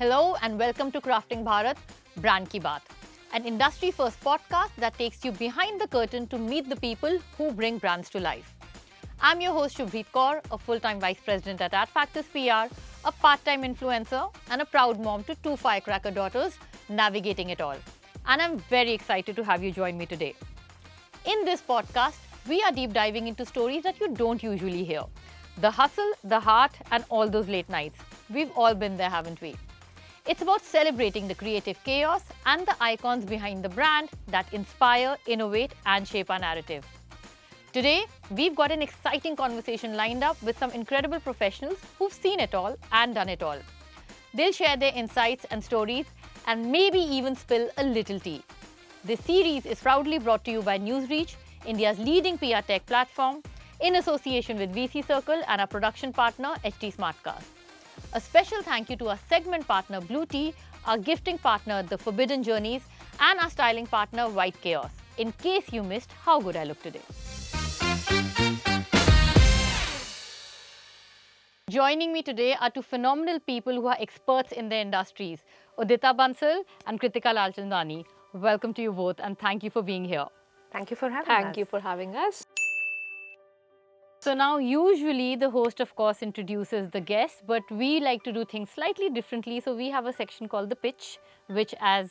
Hello and welcome to Crafting Bharat, Brand Ki Baat, an industry-first podcast that takes you behind the curtain to meet the people who bring brands to life. I'm your host Shubhreet Kaur, a full-time vice president at AdFactors PR, a part-time influencer and a proud mom to two firecracker daughters, navigating it all. And I'm very excited to have you join me today. In this podcast, we are deep diving into stories that you don't usually hear. The hustle, the heart, and all those late nights. We've all been there, haven't we? It's about celebrating the creative chaos and the icons behind the brand that inspire, innovate, and shape our narrative. Today, we've got an exciting conversation lined up with some incredible professionals who've seen it all and done it all. They'll share their insights and stories and maybe even spill a little tea. This series is proudly brought to you by NewsReach, India's leading PR tech platform, in association with VC Circle and our production partner, HT Smartcast. A special thank you to our segment partner, Blue Tea, our gifting partner, The Forbidden Journeys, and our styling partner, White Chaos, in case you missed how good I look today. Joining me today are two phenomenal people who are experts in their industries, Udita Bansal and Kritika Lalchandani. Welcome to you both and thank you for being here. Thank you for having us. Thank you for having us. So now usually the host of course introduces the guest, but we like to do things slightly differently. So we have a section called the pitch, which as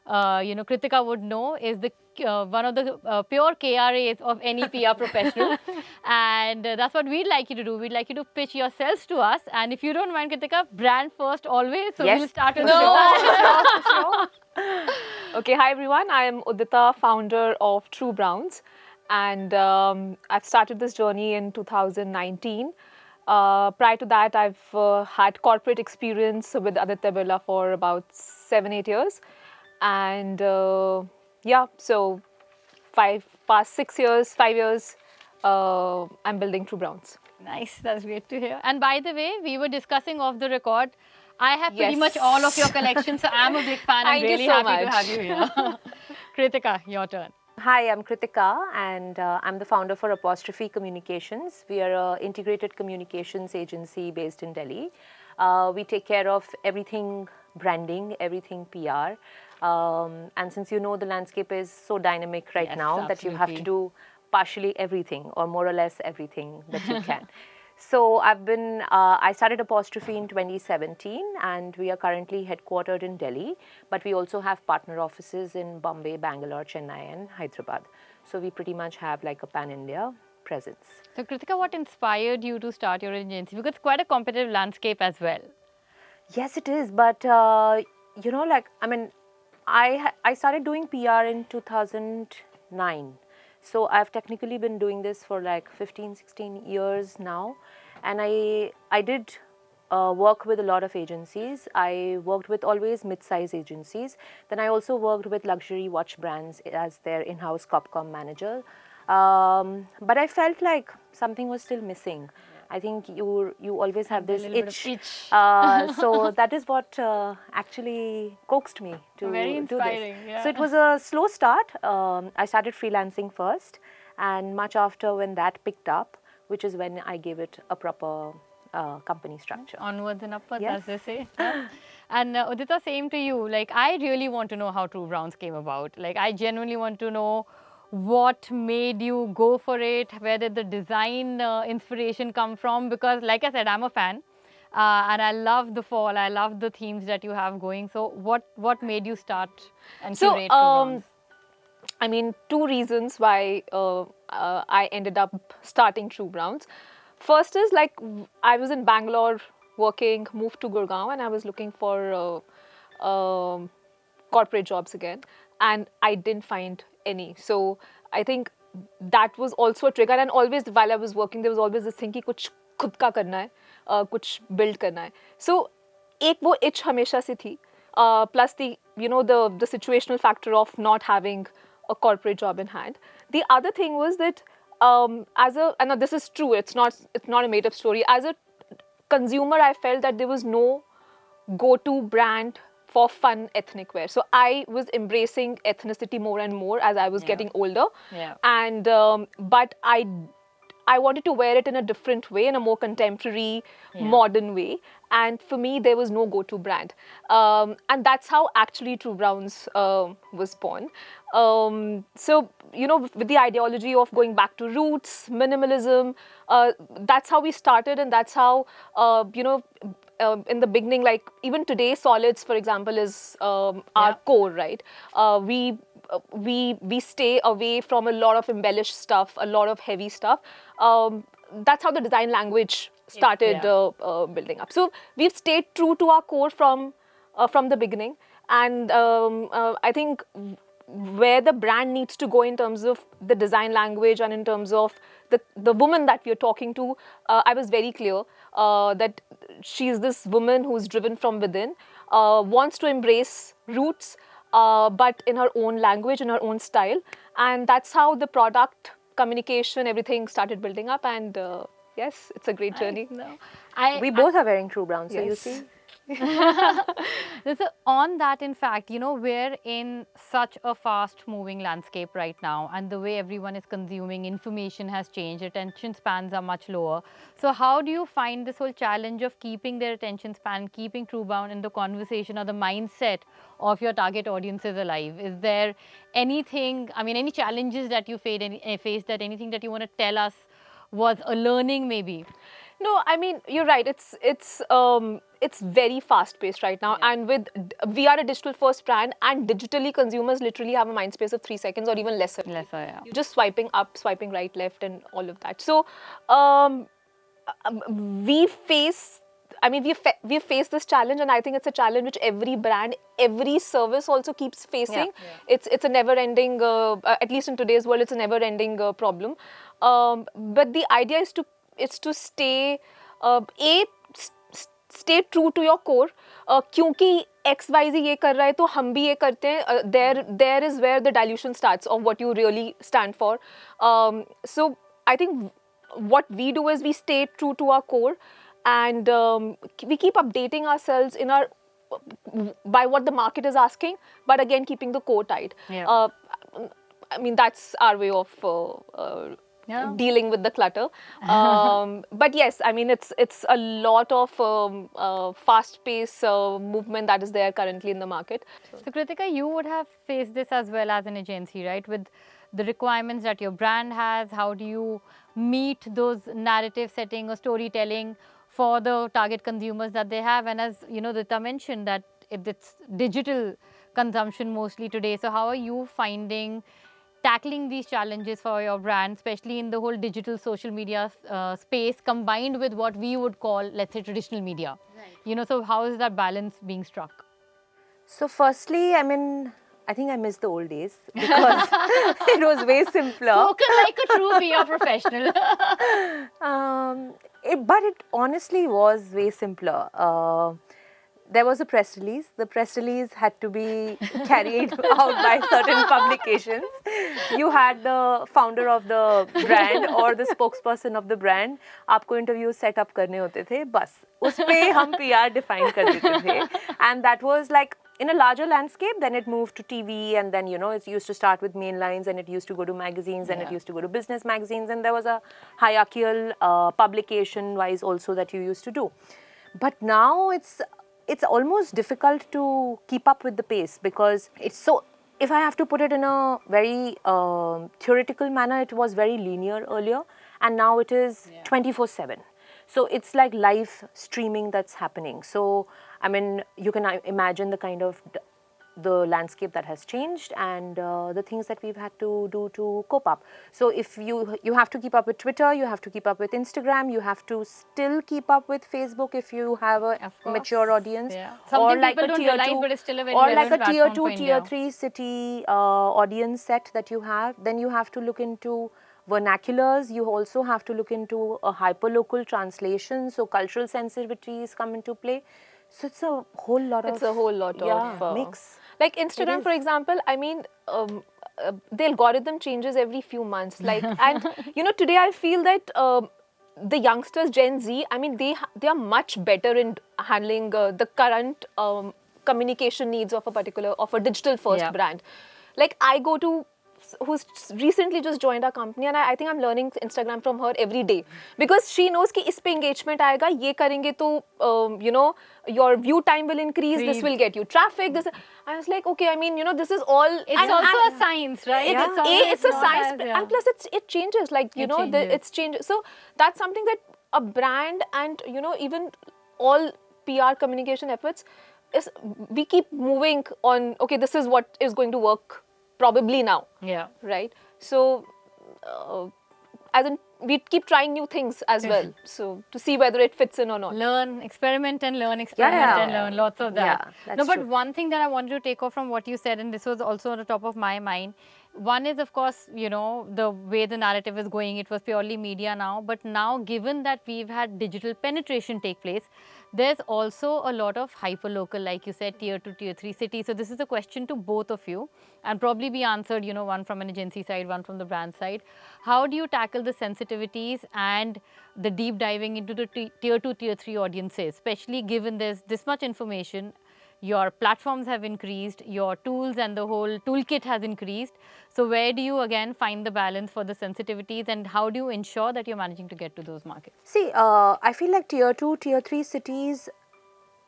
Kritika would know is the one of the pure KRAs of any PR professional. And that's what we'd like you to do. We'd like you to pitch yourselves to us. And if you don't mind, Kritika, brand first always. So we'll start with Sure. Okay, hi everyone. I am Udita, founder of trueBrowns. And I've started this journey in 2019. Prior to that, I've had corporate experience with Aditya Birla for about 7-8 years. And so 5 years, I'm building trueBrowns. Nice, that's great to hear. And by the way, we were discussing off the record, I have pretty much all of your collections, so I'm a big fan. I'm really happy to have you here. Kritika, your turn. Hi, I'm Kritika and I'm the founder for Apostrophe Communications. We are an integrated communications agency based in Delhi. We take care of everything branding, everything PR. And since you know the landscape is so dynamic right now that you have to do partially everything or more or less everything that you can. So I started Apostrophe in 2017 and we are currently headquartered in Delhi, but we also have partner offices in Bombay, Bangalore, Chennai and Hyderabad. So we pretty much have like a pan-India presence. So Kritika, what inspired you to start your agency? Because it's quite a competitive landscape as well. Yes, it is. But, I started doing PR in 2009. So I've technically been doing this for like 15, 16 years now. And I did work with a lot of agencies. I worked with always mid-size agencies. Then I also worked with luxury watch brands as their in-house Copcom manager. But I felt like something was still missing. I think you always have this itch. So that is what actually coaxed me to do this. Yeah. So it was a slow start. I started freelancing first, and much after when that picked up, which is when I gave it a proper company structure. Onwards and upwards, Yes. as they say. And Udita, same to you. Like, I really want to know how trueBrowns came about. Like, I genuinely want to know what made you go for it, where did the design inspiration come from? Because like I said, I'm a fan and I love the fall, I love the themes that you have going. So what made you start and curate trueBrowns? I mean, 2 reasons why I ended up starting trueBrowns. First is like I was in Bangalore working, moved to Gurgaon and I was looking for corporate jobs again and I didn't find any. So I think that was also a trigger and always while I was working there was always this thing कि कुछ खुद का करना है, कुछ build करना है. So एक वो itch हमेशा से थी, plus the situational factor of not having a corporate job in hand. The other thing was that and this is true, it's not a made up story. As a consumer, I felt that there was no go-to brand for fun ethnic wear. So I was embracing ethnicity more and more as I was getting older. Yeah. And but I I wanted to wear it in a different way, in a more contemporary, modern way. And for me, there was no go-to brand. And that's how actually trueBrowns was born. So, with the ideology of going back to roots, minimalism, that's how we started, and that's how, in the beginning, like even today, solids, for example, is our core, right? We stay away from a lot of embellished stuff, a lot of heavy stuff. That's how the design language started building up. So we've stayed true to our core from the beginning, and I think where the brand needs to go in terms of the design language and in terms of the woman that we are talking to, I was very clear that she's this woman who's driven from within, wants to embrace roots, but in her own language, in her own style. And that's how the product, communication, everything started building up. And yes, it's a great journey. We both are wearing trueBrowns, so you see. So on that, in fact, we're in such a fast-moving landscape right now, and the way everyone is consuming information has changed. Attention spans are much lower. So how do you find this whole challenge of keeping their attention span, keeping trueBrown in the conversation or the mindset of your target audiences alive? Is there anything, any challenges that you faced, that anything that you want to tell us was a learning maybe? No, you're right. It's very fast-paced right now, and we are a digital-first brand, and digitally consumers literally have a mind space of 3 seconds or even lesser. Yeah. You're just swiping up, swiping right, left, and all of that. So we face. We face this challenge, and I think it's a challenge which every brand, every service also keeps facing. It's a never-ending, at least in today's world, it's a never-ending problem. But the idea is to stay stay true to your core. क्योंकि XYZ ये कर रहा है तो हम भी ये करते हैं. There is where the dilution starts of what you really stand for. So I think what we do is we stay true to our core, and we keep updating ourselves by what the market is asking, but again keeping the core tight. That's our way of dealing with the clutter. But yes, it's a lot of fast-paced movement that is there currently in the market. So Kritika, you would have faced this as well as an agency, right? With the requirements that your brand has, how do you meet those narrative setting or storytelling for the target consumers that they have? And as Udita mentioned, that it's digital consumption mostly today. So how are you tackling these challenges for your brand, especially in the whole digital social media space, combined with what we would call, let's say, traditional media? Right. So how is that balance being struck? So firstly, I think I miss the old days because it was way simpler. Spoken like a true PR professional. But it honestly was way simpler. There was a press release. The press release had to be carried out by certain publications. You had the founder of the brand or the spokesperson of the brand. आपको interviews set up करने होते थे. बस उस पे हम PR define कर देते थे. And that was like in a larger landscape. Then it moved to TV, and then it used to start with main lines, and it used to go to magazines, and it used to go to business magazines, and there was a hierarchical publication-wise also that you used to do. But now it's almost difficult to keep up with the pace, because it's so, if I have to put it in a very theoretical manner, it was very linear earlier, and now it is 24/7. So it's like live streaming that's happening. So you can imagine the kind of the landscape that has changed, and the things that we've had to do to cope up. So if you have to keep up with Twitter, you have to keep up with Instagram, you have to still keep up with Facebook if you have a mature audience, or like a tier 2, but it's still a very relevant platform tier 2, for tier India. 3 city audience set that you have. Then you have to look into vernaculars. You also have to look into a hyperlocal translation. So cultural sensitivities come into play. So it's a whole lot of mix. Like Instagram, for example, the algorithm changes every few months. And today I feel that the youngsters, Gen Z, they are much better in handling the current communication needs of a digital first brand. Like I go to who's recently just joined our company, and I think I'm learning Instagram from her every day, because she knows कि इस पे engagement आएगा, ये करेंगे तो you know, your view time will increase, this will get you traffic. This, I was like, okay, I mean, you know, this is all. It's also a science, right? It's a science, and plus it changes. Like you know, it's changes. So that's something that a brand and you know even all PR communication efforts is we keep moving on. Okay, this is what is going to work probably now. Yeah. Right. So, as in we keep trying new things as well. So to see whether it fits in or not. Learn, experiment and learn, experiment and learn. Lots of that. Yeah, that's no, but true. one thing that I wanted to take off from what you said, and this was also on the top of my mind. One is, of course, you know, the way the narrative is going, it was purely media now. But now, given that we've had digital penetration take place, there's also a lot of hyper-local, like you said, tier 2, tier 3 cities. So this is a question to both of you and probably be answered, you know, one from an agency side, one from the brand side. How do you tackle the sensitivities and the deep diving into the tier 2, tier 3 audiences, especially given there's this much information? Your platforms have increased, your tools and the whole toolkit has increased. So where do you again find the balance for the sensitivities, and how do you ensure that you're managing to get to those markets? See, I feel like tier 2, tier 3 cities,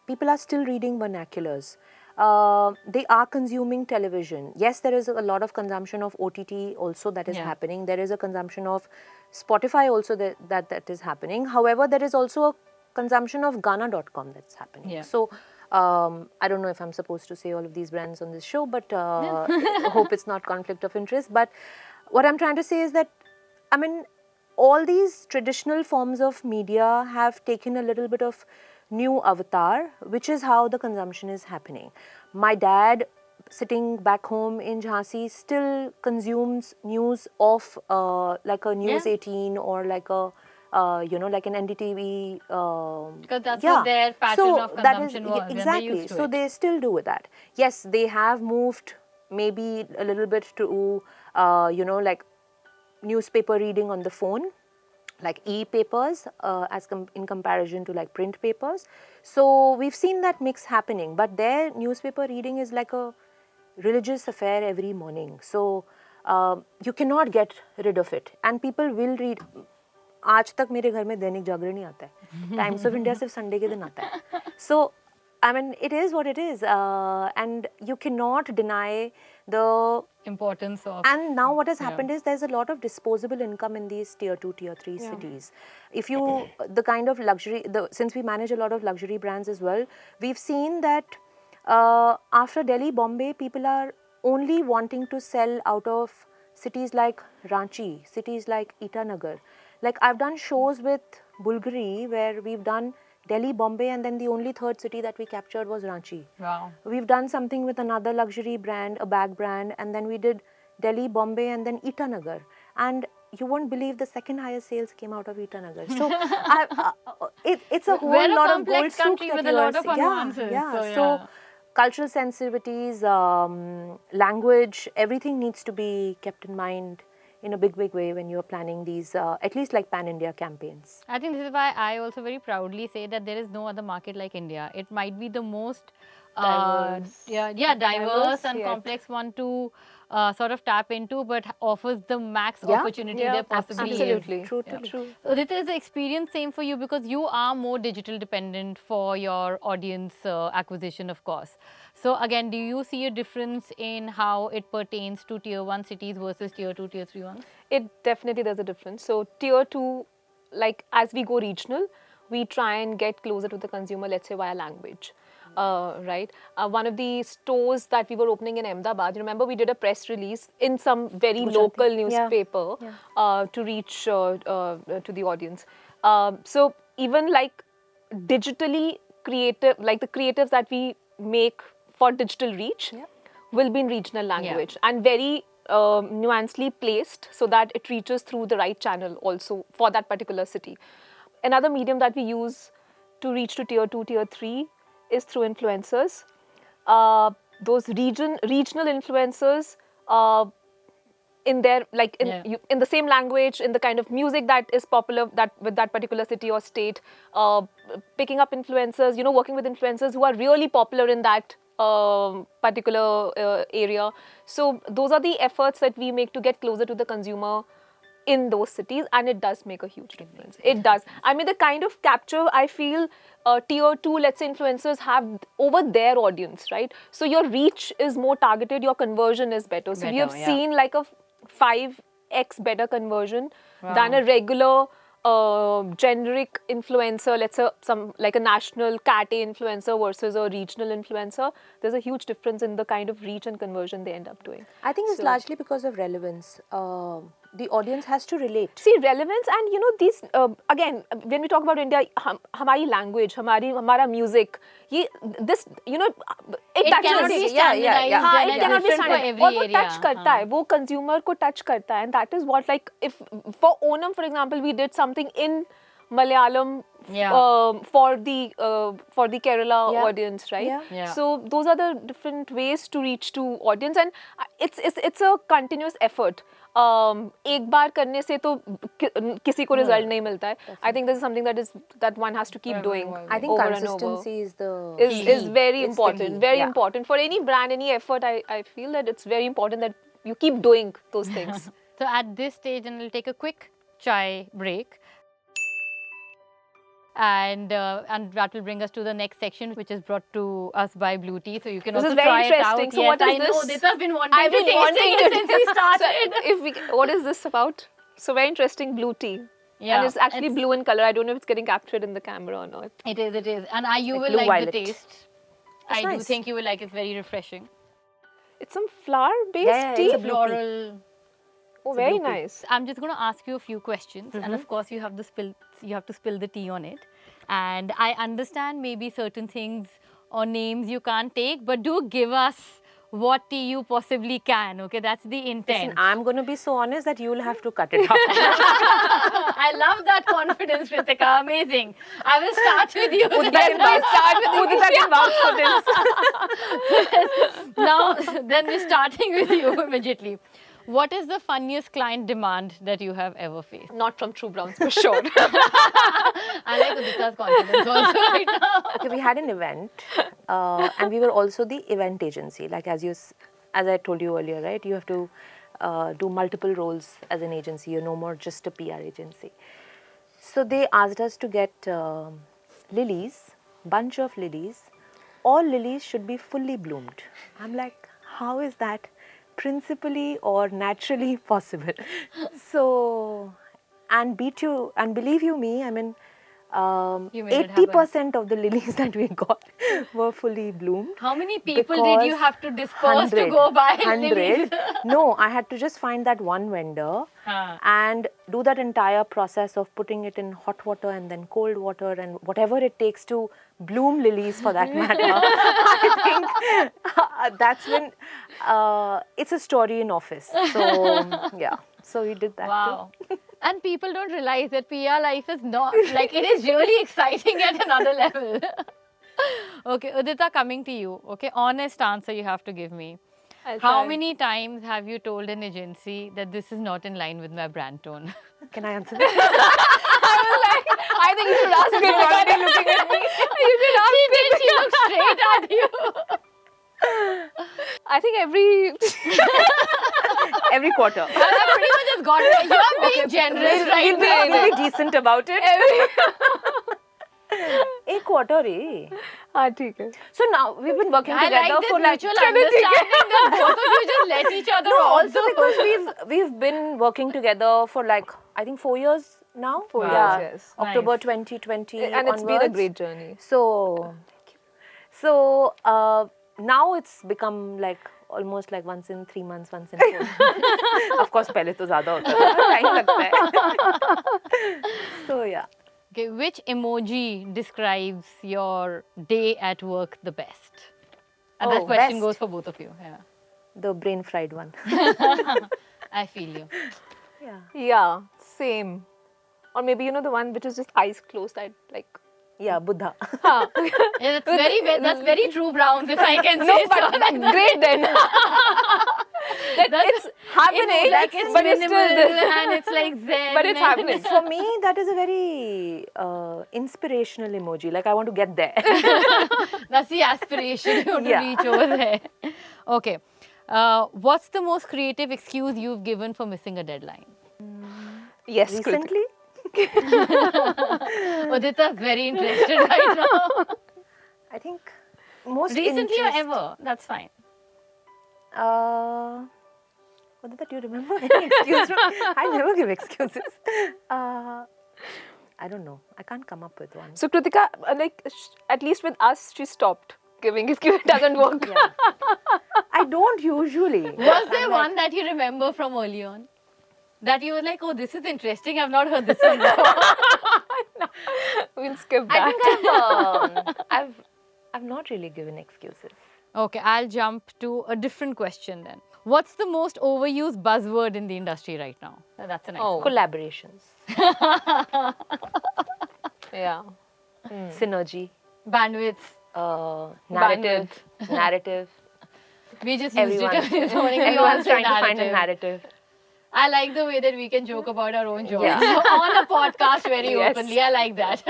people are still reading vernaculars. They are consuming television. Yes, there is a lot of consumption of OTT also that is happening. There is a consumption of Spotify also that is happening. However, there is also a consumption of Gaana.com that's happening. Yeah. So, I don't know if I'm supposed to say all of these brands on this show, but hope it's not conflict of interest. But what I'm trying to say is that, I mean, all these traditional forms of media have taken a little bit of new avatar, which is how the consumption is happening. My dad, sitting back home in Jhansi, still consumes news of like a News 18 or like a you know, like an NDTV. Because that's what their pattern of consumption was. Exactly. And they used to so it. they still do that. Yes, they have moved maybe a little bit to, you know, like newspaper reading on the phone, like e-papers in comparison to like print papers. So we've seen that mix happening, but their newspaper reading is like a religious affair every morning. So you cannot get rid of it, and people will read. आज तक मेरे घर में दैनिक जागरण ही आता है. Times of India सिर्फ Sunday के दिन आता है. So I mean, it is what it is, and you cannot deny the importance of. And now what has happened is there's a lot of disposable income in these tier 2, tier 3 cities. If you, the kind of luxury, since we manage a lot of luxury brands as well, we've seen that after Delhi, Bombay, people are only wanting to sell out of cities like Ranchi, cities like Itanagar. Like I've done shows with Bulgari where we've done Delhi, Bombay, and then the only third city that we captured was Ranchi. Wow. We've done something with another luxury brand, a bag brand, and then we did Delhi, Bombay, and then Itanagar. And you won't believe the second highest sales came out of Itanagar. So it's a whole lot of gold soup country with a lot of nuances. So cultural sensitivities, language, everything needs to be kept in mind in a big way when you're planning these, at least like pan-India campaigns. I think this is why I also very proudly say that there is no other market like India. It might be the most diverse and complex one to sort of tap into, but offers the max opportunity there possibly absolutely. is. True. So this is the experience same for you, because you are more digital dependent for your audience acquisition, of course. So again, do you see a difference in how it pertains to tier 1 cities versus tier 2, tier 3 ones? It definitely, there's a difference. So tier 2, like as we go regional, we try and get closer to the consumer, let's say via language. Right. One of the stores that we were opening in Ahmedabad, you remember we did a press release in some very local newspaper to reach to the audience. So even like digitally creative, like the creatives that we make for digital reach will be in regional language and very nuancedly placed so that it reaches through the right channel also for that particular city. Another medium that we use to reach to tier 2, tier 3 is through influencers. Those regional influencers in their like in the same language, in the kind of music that is popular with that particular city or state, picking up influencers, you know, working with influencers who are really popular in that particular area. So those are the efforts that we make to get closer to the consumer in those cities, and it does make a huge difference. It does. I mean, the kind of capture I feel tier 2, let's say, influencers have over their audience, right? So your reach is more targeted, your conversion is better. So we have seen like a 5x better conversion than a regular generic influencer, let's say like a national cat A influencer versus a regional influencer. There's a huge difference in the kind of reach and conversion they end up doing. I think it's largely because of relevance. The audience has to relate. See, relevance, and you know, these again, when we talk about India, hamari language, hamara music, this, you know, it cannot be standardized. It cannot be standardized. और वो touch करता है, वो consumer को touch करता है, and that is what, like, if for Onam, for example, we did something in Malayalam for the Kerala audience, right? So those are the different ways to reach to audience, and it's a continuous effort. एक बार करने से तो किसी को result नहीं मिलता है. I think this is something that one has to keep doing. I think consistency is very important. Very important for any brand, any effort. I feel that it's very important that you keep doing those things. So at this stage, and we'll take a quick chai break. And that will bring us to the next section, which is brought to us by Blue Tea. So you can also try it out. So what is this? This has been wanting to taste it since we started. So what is this about? So very interesting, blue tea. Yeah, and it's actually blue in color. I don't know if it's getting captured in the camera or not. It is. And you will like the taste. I do think you will like it. It's very refreshing. It's some flower-based tea. It's a floral. Oh, very nice. I'm just going to ask you a few questions, and of course you have to spill the tea on it. And I understand maybe certain things or names you can't take, but do give us what tea you possibly can. Okay, that's the intent. Listen, I'm going to be so honest that you'll have to cut it out. I love that confidence, Ritika. Amazing. I will start with you. Now, then we're starting with you immediately. What is the funniest client demand that you have ever faced? Not from trueBrowns, for sure. I like Udita's confidence also right now. Okay, we had an event and we were also the event agency. Like as I told you earlier, right? You have to do multiple roles as an agency. You're no more just a PR agency. So they asked us to get lilies, bunch of lilies. All lilies should be fully bloomed. I'm like, how is that principally or naturally possible? So, and believe you me, I mean, 80% of the lilies that we got were fully bloomed. How many people did you have to disperse to go buy lilies? No, I had to just find that one vendor and do that entire process of putting it in hot water and then cold water and whatever it takes to bloom lilies for that matter. I think that's when it's a story in office. So yeah, so we did that too. And people don't realize that PR life is not, like, it is really exciting at another level. Okay, Udita, coming to you. Okay, honest answer you have to give me. How many times have you told an agency that this is not in line with my brand tone? Can I answer that? I think you should ask me. You're looking at me. You should ask me. She looked straight at you. I think every quarter. I pretty much just got it. You are being generous right now. We'll be decent about it. A quarter, eh? So now we've been working together for like mutual understanding that both of you just let each other also because we've been working together for like I think 4 years now. 4 years, yes. October 2020 and it's been a great journey. So now it's become like almost like once in 3 months, once in 4 months. Of course, पहले तो ज़्यादा होता था, time लगता है. So yeah. Okay, which emoji describes your day at work the best? And that question goes for both of you. Yeah. The brain fried one. I feel you. Yeah, same. Or maybe, you know, the one which is just eyes closed, like. Yeah, Buddha. Yeah, that's very trueBrowns, if I can say so. No, but great then. It's happening, like it's but it's minimal still and it's like zen. but it's happening. For me, that is a very inspirational emoji. Like, I want to get there. That's the aspiration you want to Yeah. reach over there. Okay. What's the most creative excuse you've given for missing a deadline? Yes, Kritika. Recently? Udita's very interested right now. I think most Recently or ever? That's fine. Udita, do you remember any excuse? I never give excuses. I don't know. I can't come up with one. So Kritika, at least with us, she stopped giving excuse. It doesn't work. Yeah. I don't usually. Was there one that you remember from early on? That you were like, oh, this is interesting. I've not heard this one before. We'll skip that. I think I've not really given excuses. Okay, I'll jump to a different question then. What's the most overused buzzword in the industry right now? That's a nice one. Collaborations, Yeah. synergy, Bandwidth. narrative. We just used it this morning. We all Everyone's said trying to find a narrative. I like the way that we can joke about our own jokes Yeah. on a podcast very Yes. openly. I like that.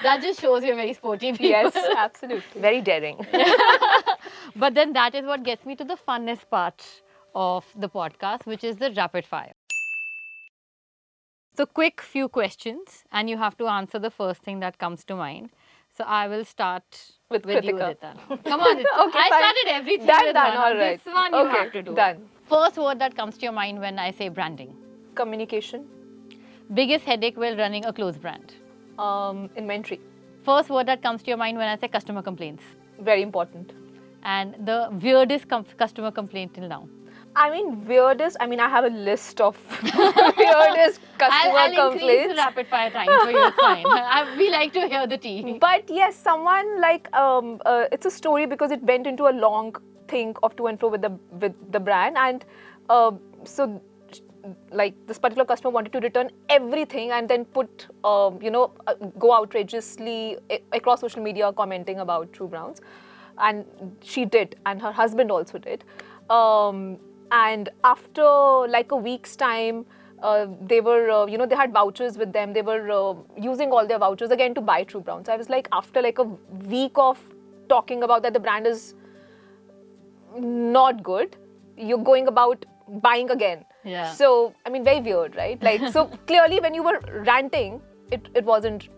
That just shows you're very sporty people. Yes, absolutely. Very daring. But then that is what gets me to the funnest part of the podcast, which is the rapid fire. So quick few questions and you have to answer the first thing that comes to mind. So I will start With with you, Kritika. Udita. Come on. Okay, I fine. started everything Done, with done, one. all right. This one you Okay, have to do. done. First word that comes to your mind when I say branding. Communication, Biggest headache while running a clothes brand. inventory, First word that comes to your mind when I say customer complaints. very important. And the weirdest customer complaint till now. I mean, weirdest. I mean, I have a list of weirdest customer I'll increase the complaints. rapid fire time for you. It's fine. We like to hear the tea. But yes, someone like it's a story because it went into a long thing of to and fro with the brand, and so like this particular customer wanted to return everything and then put go outrageously across social media commenting about trueBrowns, and she did, and her husband also did. And after like a week's time, they were, they had vouchers with them. They were using all their vouchers again to buy trueBrowns. I was like, after like a week of talking about that the brand is not good, you're going about buying again. Yeah. So, I mean, very weird, right? Like, so clearly when you were ranting, it wasn't,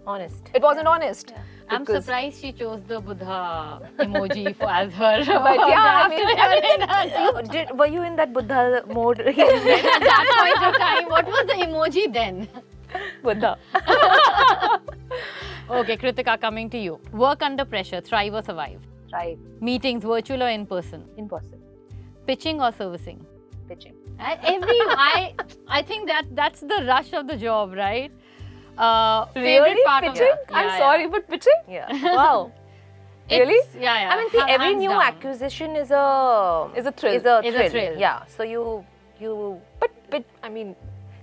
Honest. it wasn't honest. I'm Because- surprised she chose the Buddha emoji for as her. But yeah, I mean, Were you in that Buddha mode? at that point of time, what was the emoji then? Buddha. Okay, Kritika, coming to you. Work under pressure, thrive or survive? Right. Meetings, virtual or in person? In person. Pitching or servicing? Pitching. I think that's the rush of the job, right? Really? Favorite part Pitching? of that? I'm sorry, but pitching? Yeah. Wow. Really? Yeah. I mean, see, every hands new down. acquisition is a thrill. Is a Is a thrill. thrill. Yeah. So you But I mean,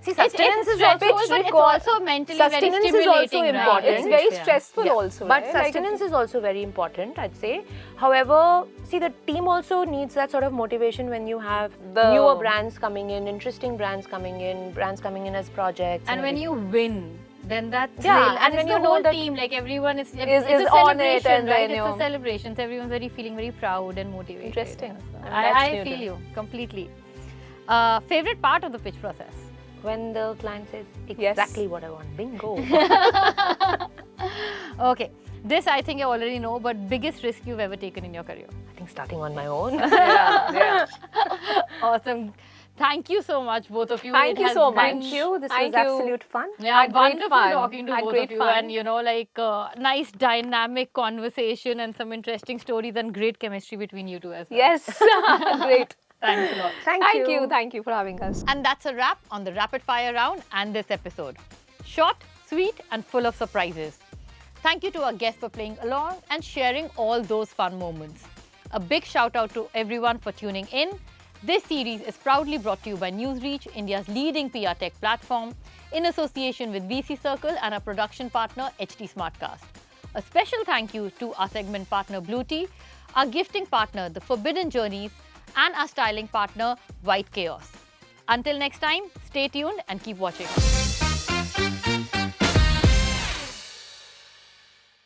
see, It's sustenance is stressful, also but it's also mentally very sustenance is stimulating, also right? important. it's very Yeah. stressful Yeah. also. But right? Like, sustenance is also very important, I'd say. However, see, the team also needs that sort of motivation when you have The- newer brands coming in, interesting brands coming in as projects. And when you win, then that's Yeah, and and when when the you know whole that team, like everyone is is a on it celebration, and right? then, It's a celebration. So everyone's feeling very proud and motivated. Interesting. So That's I new feel to you completely. Favorite part of the pitch process? when the client says Yes. exactly what I want, bingo. Okay, this I think you already know, but biggest risk you've ever taken in your career? I think starting on my own. yeah. Awesome. Thank you so much, both of you. Thank It you has so been- much. Thank you. This Thank was you. absolute fun. Yeah, Had great wonderful fun. talking to Had both great of you, fun. and like nice dynamic conversation and some interesting stories and great chemistry between you two as well. Yes. Great. Thanks a lot. Thank you. Thank you for having us. And that's a wrap on the rapid fire round and this episode. Short, sweet, and full of surprises. Thank you to our guests for playing along and sharing all those fun moments. A big shout out to everyone for tuning in. This series is proudly brought to you by NewsReach, India's leading PR tech platform, in association with VC Circle and our production partner HT Smartcast. A special thank you to our segment partner Blue Tea, our gifting partner The Forbidden Journeys, and our styling partner, White Chaos. Until next time, stay tuned and keep watching.